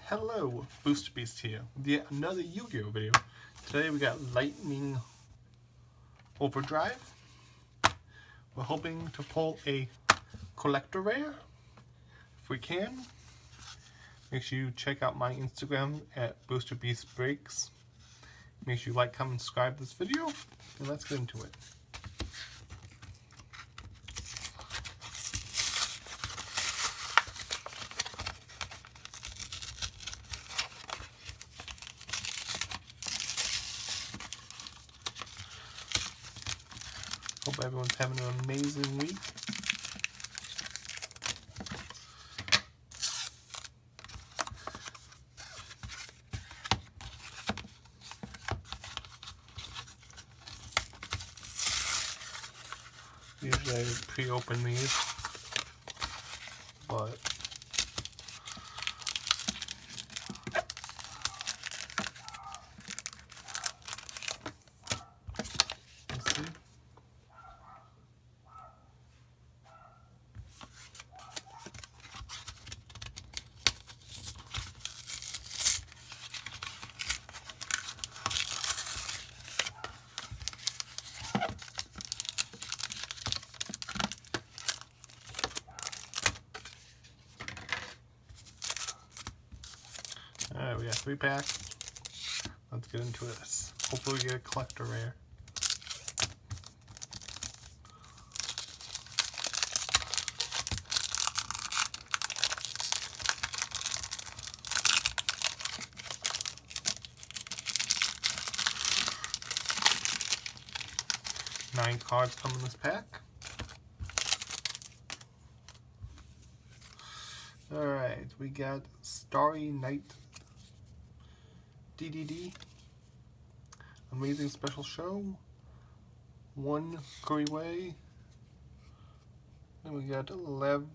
Hello, Booster Beast here with yet another Yu-Gi-Oh video. Today we got Lightning Overdrive. We're hoping to pull a collector rare if we can. Make sure you check out my Instagram at Booster Beast Breaks. Make sure you like, comment, subscribe this video, and let's get into it. Hope everyone's having an amazing week. Usually I pre-open these, but let's see. Alright, we got 3 packs. Let's get into this. Hopefully we get a collector rare. Nine cards come in this pack. Alright, we got Starry Night DDD, Amazing Special Show, 1 Curry Way, then we got Level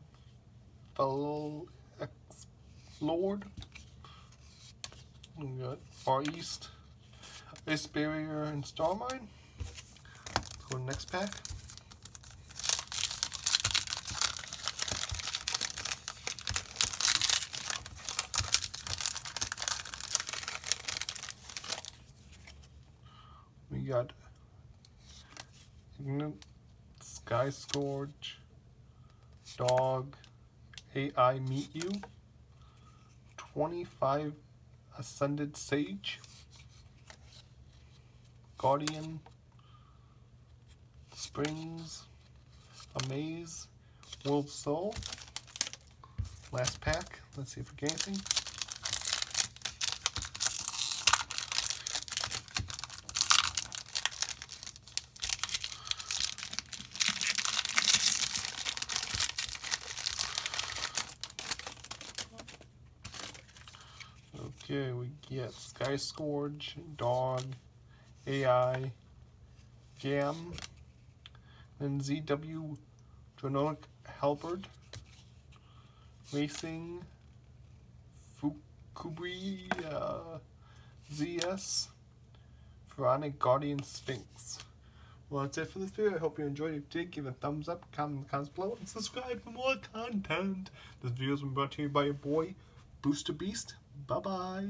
Lord, we got Far East, Ice Barrier, and Starmine. Let's go to the next pack. We got Sky Scourge, Dog, AI Meet You, 25 Ascended Sage, Guardian, Springs, Amaze, World Soul. Last pack. Let's see if we get anything. Okay, we get Sky Scourge, Dog, AI, Gam, then ZW, Dronic Halberd, Racing, Fukubri, ZS, Pharaonic Guardian Sphinx. Well, that's it for this video. I hope you enjoyed it. If you did, give it a thumbs up, comment in the comments below, and subscribe for more content. This video has been brought to you by your boy, Booster Beast. Bye-bye.